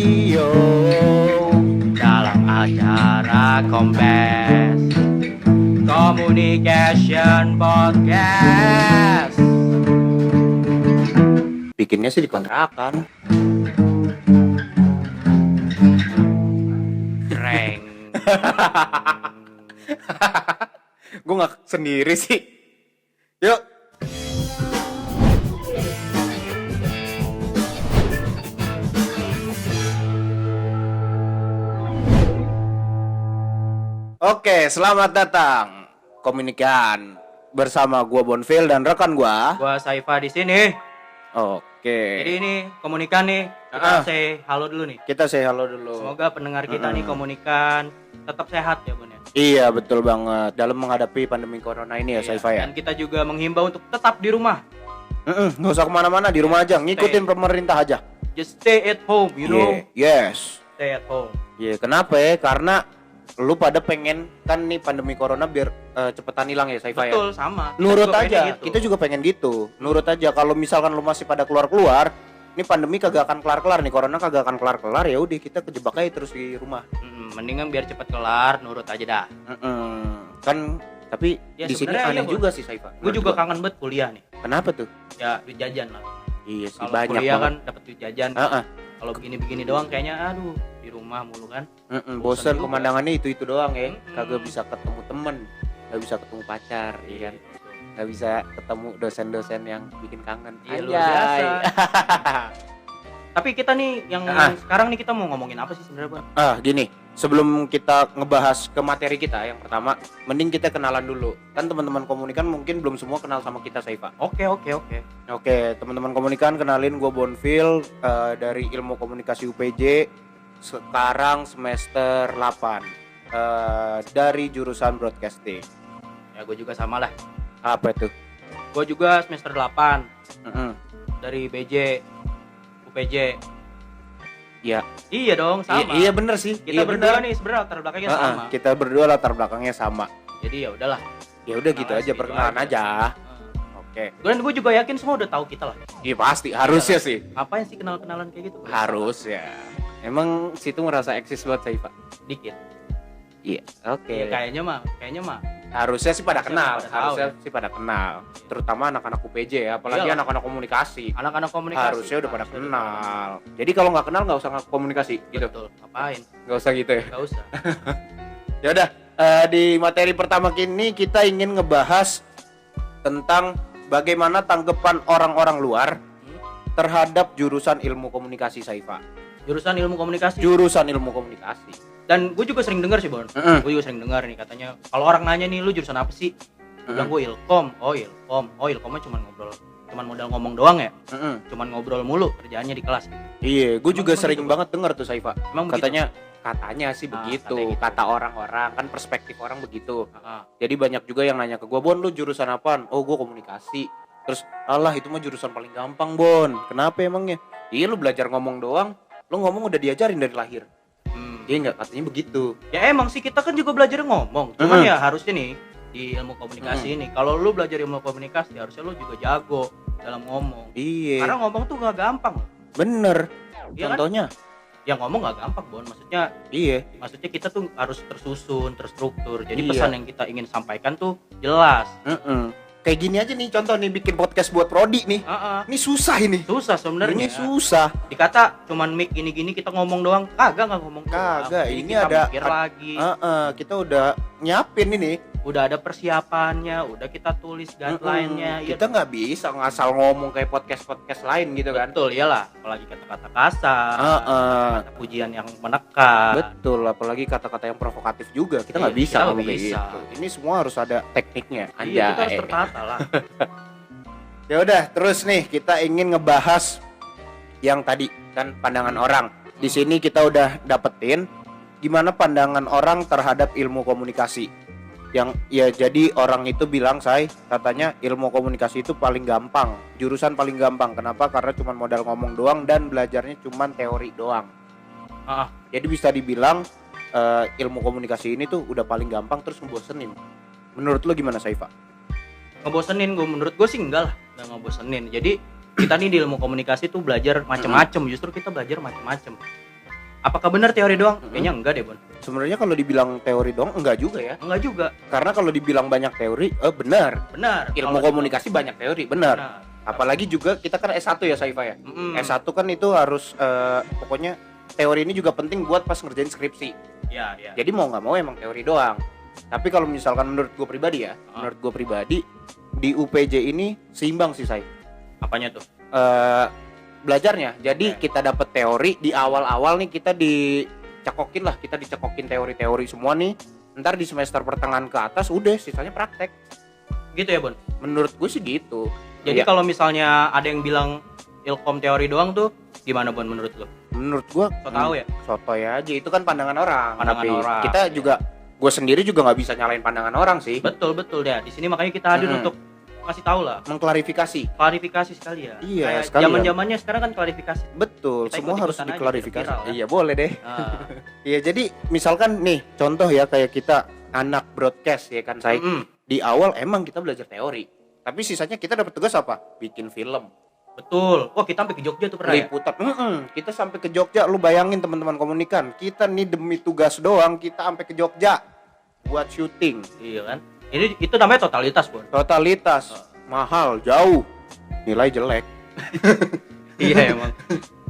Radio dalam acara Kompes Communication Podcast. Bikinnya sih di kontrakan. Reng. Gue gak sendiri sih. Yuk. Oke, selamat datang Komunikan bersama gua Bonfil dan rekan gua Saifa di sini. Oke. Jadi ini Komunikan nih. Kita say halo dulu nih. Kita say halo dulu. Semoga pendengar kita nih Komunikan tetap sehat ya, Bun ya. Iya, betul banget. Dalam menghadapi pandemi corona ini ya, Saifa ya. Dan kita juga menghimbau untuk tetap di rumah. Nggak usah kemana-mana, di rumah aja. Ngikutin pemerintah aja. Just stay at home, you know. Yes. Stay at home. Kenapa ya? Karena lu pada pengen kan nih pandemi corona biar cepetan hilang ya, Saifa ya. Betul, sama. Nurut aja. Kita juga pengen gitu. Nurut aja. Kalau misalkan lu masih pada keluar-keluar, ini pandemi kagak akan kelar-kelar nih, corona kagak akan kelar-kelar, ya udah kita kejebak aja terus di rumah. Mendingan biar cepet kelar, nurut aja dah. Kan tapi ya, di sini aneh juga sih, Saifa. Gue juga kangen banget kuliah nih. Kenapa tuh? Ya duit jajan lah. Iya sih, kalau banyak kuliah banget. kan dapat duit jajan. Kalau begini-begini doang kayaknya aduh di rumah mulu kan. Bosan pemandangannya itu doang ya. Kagak bisa ketemu temen, kagak bisa ketemu pacar, ya kan. Gak bisa ketemu dosen-dosen yang bikin kangen. Iya, luar biasa. Tapi kita nih yang sekarang nih kita mau ngomongin apa sih sebenarnya, Bang? Gini, sebelum kita ngebahas ke materi kita, yang pertama mending kita kenalan dulu. Kan teman-teman Komunikan mungkin belum semua kenal sama kita, Saifa. Oke, teman-teman Komunikan, kenalin gue Bonfil dari Ilmu Komunikasi UPJ. Sekarang semester 8 dari jurusan Broadcasting. Ya gue juga sama lah. Apa itu? Gue juga semester 8 dari BJ UPJ. Ya. Iya dong, sama. Iya bener sih. Kita berdua nih sebenarnya latar belakangnya sama. Kita berdua latar belakangnya sama. Jadi ya udahlah. Ya udah gitu aja, perkenalan aja. Oke. Dan gue juga yakin semua udah tahu kita lah. Iya pasti, harusnya sih. Ngapain sih kenal-kenalan kayak gitu? Harus ya. Emang situ ngerasa eksis buat Saifa? Dikit. Iya, oke. Ya, kayaknya mah. Harusnya sih pada kenal, terutama anak-anak UPJ ya, apalagi anak-anak komunikasi. Anak-anak komunikasi harusnya udah pada kenal. Jadi kalau nggak kenal nggak usah komunikasi, gitu. Betul. Ngapain? Nggak usah gitu ya. Nggak usah. Ya udah, di materi pertama kini kita ingin ngebahas tentang bagaimana tanggapan orang-orang luar terhadap jurusan ilmu komunikasi, Saifa. Jurusan ilmu komunikasi. Dan gue juga sering dengar sih, Bon. Gue juga sering dengar nih katanya kalau orang nanya nih lu jurusan apa sih? Gue bilang gue ilkom. Ilkomnya cuman modal ngomong doang ya. Cuman ngobrol mulu kerjaannya di kelas gitu. Iya, gue juga sering banget dengar tuh, Saifa. Katanya sih begitu. Gitu. Kata orang-orang kan, perspektif orang begitu. Jadi banyak juga yang nanya ke gue, Bon, lu jurusan apaan? Oh, gue komunikasi. Terus, alah itu mah jurusan paling gampang, Bon. Kenapa emangnya? Iya, lu belajar ngomong doang. Lu ngomong udah diajarin dari lahir. Iya enggak, katanya begitu. Ya emang sih kita kan juga belajar ngomong. Cuman ya harusnya nih di ilmu komunikasi ini, kalau lu belajar ilmu komunikasi harusnya lu juga jago dalam ngomong. Iya. Karena ngomong tuh gak gampang loh. Bener. Ya contohnya? Kan? Ya ngomong gak gampang, Bon. Maksudnya Maksudnya kita tuh harus tersusun, terstruktur. Jadi pesan yang kita ingin sampaikan tuh jelas. Kayak gini aja nih, contoh nih bikin podcast buat Prodi nih. Ini susah ini. Susah sebenarnya. Ini susah. Dikata cuman mic gini-gini kita ngomong doang. Kagak ngomong. Kagak. Ini kita ada mikir lagi. Kita udah nyiapin ini. Udah ada persiapannya, udah kita tulis guideline-nya. Kita nggak bisa ngasal ngomong kayak podcast lain gitu kan. Betul, iyalah. Apalagi kata-kata kasar, kata pujian yang menekan. Betul, apalagi kata-kata yang provokatif juga. Kita nggak bisa ngomong kayak gitu. Ini semua harus ada tekniknya. Iya, kita harus tertata lah. Ya udah, terus nih kita ingin ngebahas yang tadi kan pandangan orang. Di sini kita udah dapetin gimana pandangan orang terhadap ilmu komunikasi. Yang ya jadi orang itu bilang katanya ilmu komunikasi itu paling gampang, jurusan paling gampang. Kenapa? Karena cuma modal ngomong doang dan belajarnya cuma teori doang. Jadi bisa dibilang ilmu komunikasi ini tuh udah paling gampang terus ngebosenin. Menurut lo gimana, Saifa? Ngebosenin, menurut gue sih enggak lah, enggak ngebosenin. Jadi kita nih di ilmu komunikasi tuh belajar macam-macam. Justru kita belajar macam-macam. Apakah benar teori doang? Kayaknya enggak deh, Bon. Sebenarnya kalau dibilang teori doang enggak juga ya. Enggak juga. Karena kalau dibilang banyak teori, benar. Benar. Ilmu komunikasi banyak teori, benar. Apalagi juga kita kan S1 ya, Saifa ya. S1 kan itu harus pokoknya teori ini juga penting buat pas ngerjain skripsi. Iya. Jadi mau nggak mau emang teori doang. Tapi kalau misalkan menurut gue pribadi ya, menurut gue pribadi di UPJ ini seimbang sih, Sai. Apanya tuh? Belajarnya. Jadi kita dapat teori di awal-awal nih, kita dicekokin teori-teori semua nih. Ntar di semester pertengahan ke atas udah sisanya praktek. Gitu ya, Bon? Menurut gue sih gitu. Jadi kalau misalnya ada yang bilang ilkom teori doang tuh gimana, Bon, menurut lo? Menurut gue tahu ya? Sotoy aja, itu kan pandangan orang. Pandangan orang. Kita juga, gue sendiri juga nggak bisa nyalain pandangan orang sih. Betul ya. Di sini makanya kita hadir untuk kasih tahu lah, mengklarifikasi. Klarifikasi sekali ya. Iya, kayak sekalian. Zaman-zamannya sekarang kan klarifikasi. Betul, Kita semua harus ikut-ikutan aja, diklarifikasi. viral, ya. Iya, boleh deh. Nah, Iya, jadi misalkan nih contoh ya, kayak kita anak broadcast ya kan, Say. Di awal emang kita belajar teori, tapi sisanya kita dapat tugas apa? Bikin film. betul. Wah, kita sampai ke Jogja tuh pernah ya? Liputan. Kita sampai ke Jogja. Lu bayangin teman-teman komunikan, kita nih demi tugas doang kita sampai ke Jogja buat syuting. Iya kan? Itu namanya totalitas, Bon. Totalitas. Mahal, jauh. Nilai jelek. Iya emang.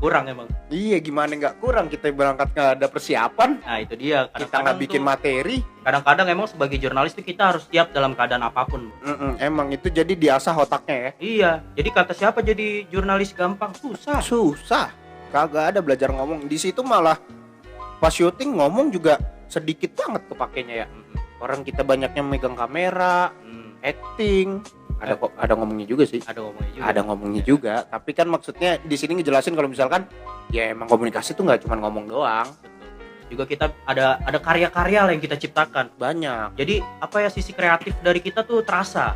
Kurang emang. Iya, gimana nggak kurang, kita berangkat nggak ada persiapan. Nah, itu dia. Kita nggak bikin materi. Kadang-kadang emang sebagai jurnalis tuh kita harus siap dalam keadaan apapun. Emang itu jadi diasah otaknya ya. Iya. Jadi kata siapa jadi jurnalis gampang? Susah. Kagak ada belajar ngomong. Di situ malah pas syuting ngomong juga sedikit banget kepakainya ya. Orang kita banyaknya megang kamera, acting. Ada ngomongnya juga sih. Ada ngomongnya juga. Tapi kan maksudnya di sini ngejelasin kalau misalkan ya emang komunikasi tuh nggak cuma ngomong doang. Juga kita ada karya-karya lah yang kita ciptakan. Banyak. Jadi apa ya, sisi kreatif dari kita tuh terasa.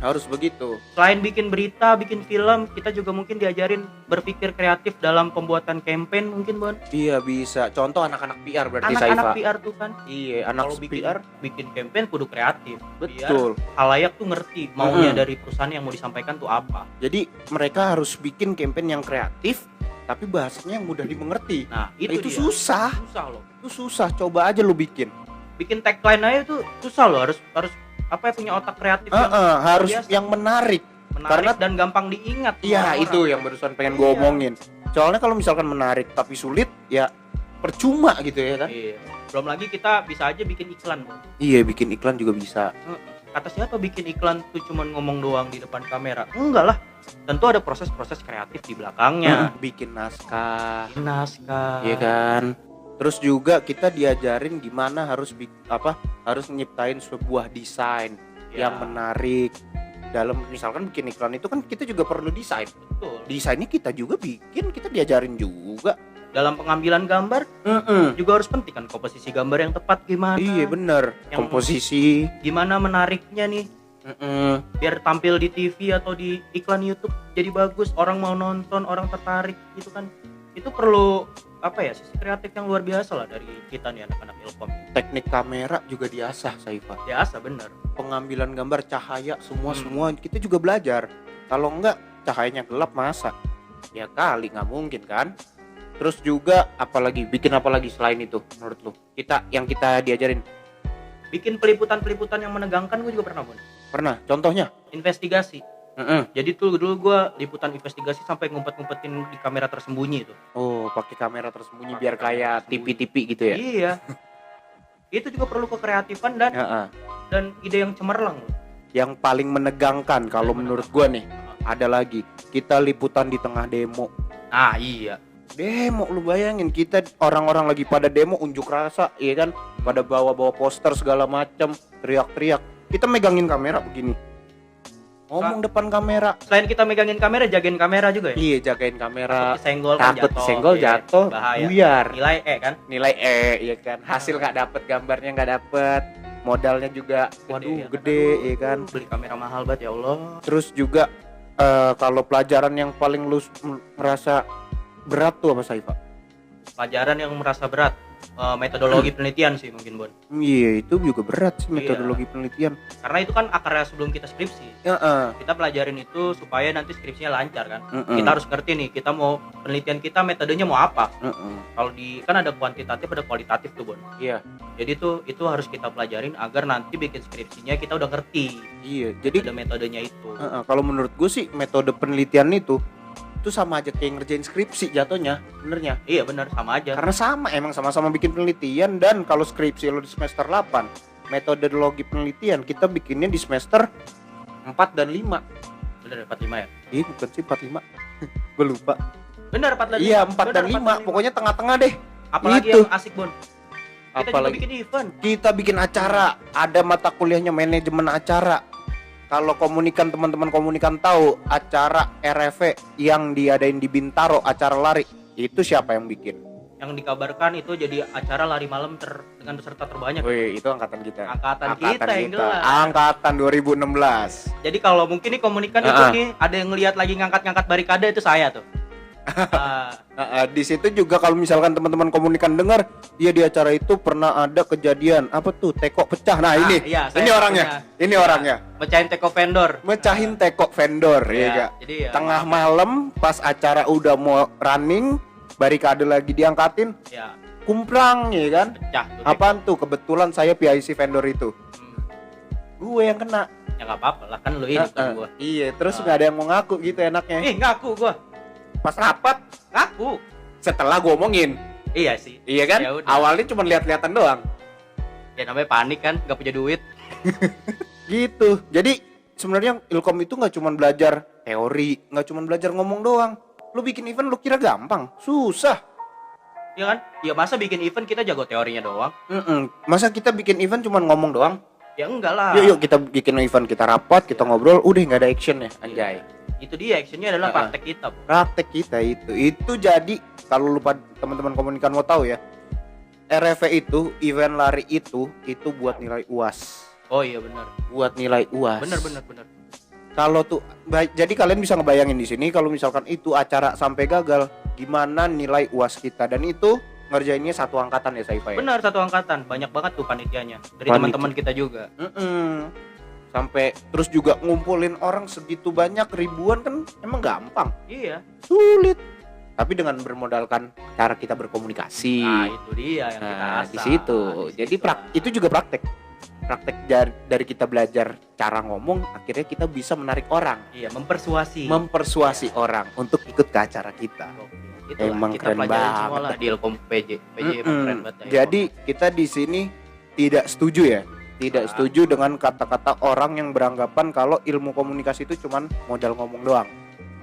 Harus begitu. Selain bikin berita, bikin film, kita juga mungkin diajarin berpikir kreatif dalam pembuatan campaign mungkin, Bon. Iya, bisa. Contoh anak-anak PR berarti, Saifa. Anak-anak PR tuh kan. Iya, anak PR bikin campaign kudu kreatif. Betul. Biar halayak tuh ngerti maunya dari perusahaan yang mau disampaikan tuh apa. Jadi mereka harus bikin campaign yang kreatif tapi bahasanya yang mudah dimengerti. Nah, itu dia. Susah loh. Itu susah. Coba aja lu bikin tagline aja itu susah loh. Harus apa ya, punya otak kreatif harus biasa. Yang menarik karena dan gampang diingat. Iya, itu yang barusan pengen gue omongin. Soalnya kalau misalkan menarik tapi sulit, ya percuma gitu ya kan. Iya. Belum lagi kita bisa aja bikin iklan, Bang. Iya, bikin iklan juga bisa. Kata siapa bikin iklan tuh cuman ngomong doang di depan kamera? Enggak lah. Tentu ada proses-proses kreatif di belakangnya. Bikin naskah. Iya kan. Terus juga kita diajarin gimana harus nyiptain sebuah desain yang menarik. Dalam misalkan bikin iklan itu kan kita juga perlu desain. Betul. Desainnya kita juga bikin, kita diajarin juga. Dalam pengambilan gambar juga harus penting kan, komposisi gambar yang tepat gimana. Iya bener, komposisi gimana menariknya nih, biar tampil di TV atau di iklan YouTube jadi bagus, orang mau nonton, orang tertarik gitu kan. Itu perlu sisi kreatif yang luar biasa lah dari kita nih anak-anak Ilkom. Teknik kamera juga diasah, Saifa. Diasah bener. Pengambilan gambar, cahaya, semua kita juga belajar. Kalau enggak cahayanya gelap masa? Ya kali nggak mungkin kan. Terus juga bikin apa lagi selain itu menurut lu? Yang kita diajarin. Bikin peliputan-peliputan yang menegangkan gue juga pernah, Bun. Pernah, contohnya? Investigasi. Jadi dulu gue liputan investigasi sampai ngumpet-ngumpetin di kamera tersembunyi itu. Oh, pakai kamera tersembunyi biar kayak TV gitu ya? Iya. Itu juga perlu kekreatifan dan ide yang cemerlang. Yang paling menegangkan kalau menurut gue nih, ada lagi. Kita liputan di tengah demo. Ah, iya. Demo, lu bayangin kita orang-orang lagi pada demo unjuk rasa, iya kan? Pada bawa-bawa poster segala macam, teriak-teriak. Kita megangin kamera begini. Ngomong depan kamera. Selain kita megangin kamera, jagain kamera juga ya? Iya, jagain kamera. Takut senggol jatuh. Bahaya. Buyar. Nilai E kan? Nilai E, iya kan. Hasil nggak dapet, gambarnya nggak dapet. Modalnya juga gede, iya kan. Beli kamera mahal banget ya Allah. Terus juga kalau pelajaran yang paling lu merasa berat tuh apa, Saifa? Pelajaran yang merasa berat. metodologi penelitian sih mungkin Bon. Iya, itu juga berat sih metodologi penelitian. Karena itu kan akarnya sebelum kita skripsi. Kita pelajarin itu supaya nanti skripsinya lancar kan. Kita harus ngerti nih, kita mau penelitian kita metodenya mau apa. Kalau kan ada kuantitatif ada kualitatif tuh Bon. Iya. Jadi itu harus kita pelajarin agar nanti bikin skripsinya kita udah ngerti. Iya, jadi ada metodenya itu. Kalau menurut gue sih metode penelitian itu sama aja kayak ngerjain skripsi jatuhnya, benernya. Iya bener, sama aja. Karena emang sama-sama bikin penelitian. Dan kalau skripsi lo di semester 8, metodologi penelitian kita bikinnya di semester 4 dan 5. Bener 45 ya? Iya bukan sih 45. Gue lupa. Bener 4 dan 5. Iya 4 dan 5, pokoknya tengah-tengah deh. Apalagi itu yang asik Bon. Kita apalagi juga bikin event. Kita bikin acara, ada mata kuliahnya manajemen acara. Kalau teman-teman komunikan tahu acara RFV yang diadain di Bintaro, acara lari, itu siapa yang bikin? Yang dikabarkan itu jadi acara lari malam dengan peserta terbanyak. Wih, itu angkatan kita. Angkatan kita yang gelar. Angkatan 2016. Jadi kalau mungkin nih komunikan itu nih ada yang ngelihat lagi ngangkat-ngangkat barikade itu saya tuh. Di situ juga kalau misalkan teman-teman komunikan dengar, ya di acara itu pernah ada kejadian apa tuh tekok pecah. Nah ini, iya, ini orangnya, ini orangnya. Mecahin tekok vendor. Mecahin tekok vendor, ya gak? Jadi tengah malam pas acara udah mau running, barikade lagi diangkatin, kumprang ya kan? Pecah. Apaan tuh? Kebetulan saya PIC vendor itu. Gue yang kena. Ya nggak apa-apa lah kan lu ini kan gue. Iya, terus nggak ada yang mau ngaku gitu enaknya. Ngaku gue. Pas rapat ngaku setelah gue omongin. Iya sih. Iya kan? Yaudah. Awalnya cuma lihat-lihatan doang. Ya namanya panik kan, nggak punya duit. Gitu. Jadi sebenarnya Ilkom itu nggak cuma belajar teori, nggak cuma belajar ngomong doang. Lu bikin event lu kira gampang? Susah. Iya kan? Ya masa bikin event kita jago teorinya doang? Masa kita bikin event cuma ngomong doang? Ya enggak lah. Yuk kita bikin event, kita rapat, kita ngobrol, udah nggak ada action ya, anjay. Itu dia actionnya adalah praktek kita. Praktek kita itu jadi kalau lupa teman-teman komunikan mau tahu ya, RFV itu event lari itu buat nilai UAS. Oh iya benar. Buat nilai UAS. Benar. Kalau tuh jadi kalian bisa ngebayangin di sini kalau misalkan itu acara sampai gagal, gimana nilai UAS kita. Dan itu ngerjainnya satu angkatan ya Saifa ya. Benar, satu angkatan. Banyak banget tuh panitianya. Dari teman-teman kita juga. Sampai terus juga ngumpulin orang segitu banyak ribuan kan emang gampang. Iya. Sulit. Tapi dengan bermodalkan cara kita berkomunikasi. Nah, itu dia yang kita asah. Di situ. Jadi itu juga praktek dari kita belajar cara ngomong, akhirnya kita bisa menarik orang. Iya, mempersuasi orang untuk ikut ke acara kita. Itulah, emang kita keren pelajarin banget. semua lah di Ilkom PJ emang keren banget. Jadi kita di sini tidak setuju setuju dengan kata-kata orang yang beranggapan kalau ilmu komunikasi itu cuman modal ngomong doang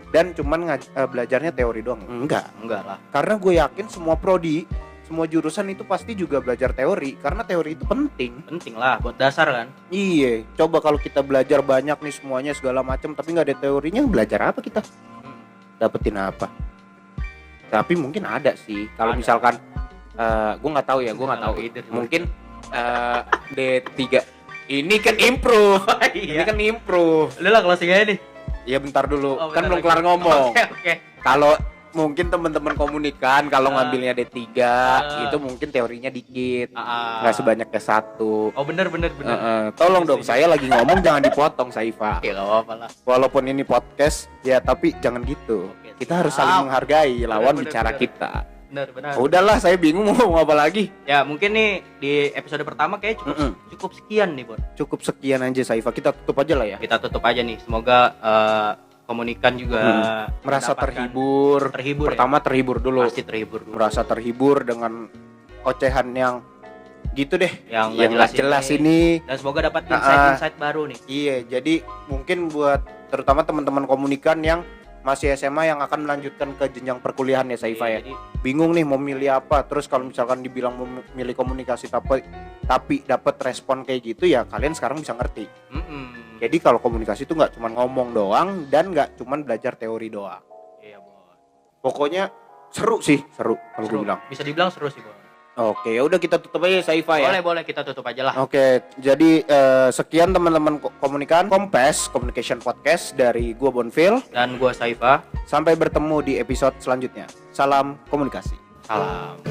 dan cuman belajarnya teori doang. Enggak lah. Karena gue yakin semua prodi, semua jurusan itu pasti juga belajar teori, karena teori itu penting lah buat dasar kan. Iya, coba kalau kita belajar banyak nih semuanya segala macam tapi nggak ada teorinya, belajar apa kita? Dapetin apa? Tapi mungkin ada sih kalau misalkan gue nggak tahu ya, mungkin D3 ini kan improve. Ini kan improve. Udah lah closing aja nih. Iya bentar dulu, kan belum kelar ngomong. Oke. Kalau mungkin teman-teman komunikan kalau ngambilnya D3 itu mungkin teorinya dikit, nggak sebanyak S1. Oh bener. Tolong dong, saya lagi ngomong jangan dipotong Saifa. Oke, nggak apa-apa lah. Walaupun ini podcast ya, tapi jangan gitu. Kita harus saling menghargai lawan bicara kita. Benar. Udahlah, saya bingung mau apa lagi. Ya mungkin nih di episode pertama kayak cukup sekian nih Bon. Cukup sekian aja Saifa, kita tutup aja lah ya. Kita tutup aja nih. Semoga komunikan juga merasa terhibur. Pertama ya? Terhibur dulu. Pasti terhibur dulu. Merasa terhibur dengan ocehan yang gitu deh, yang jelas ini. Dan semoga dapat insight baru nih. Iya, jadi mungkin buat terutama teman-teman komunikan yang masih SMA yang akan melanjutkan ke jenjang perkuliahan ya Saifa ya. Bingung nih mau milih apa. Terus kalau misalkan dibilang mau milih komunikasi tapi dapat respon kayak gitu ya, kalian sekarang bisa ngerti. Jadi kalau komunikasi itu nggak cuma ngomong doang dan nggak cuma belajar teori doang. Iya, Bon. Pokoknya seru kalau gue bilang. Bisa dibilang seru sih, Bon. Oke, ya udah kita tutup aja Saifa ya. Boleh kita tutup aja lah. Oke, jadi sekian teman-teman komunikan Kompes Communication Podcast dari gua Bonfil dan gua Saifa. Sampai bertemu di episode selanjutnya. Salam komunikasi. Salam.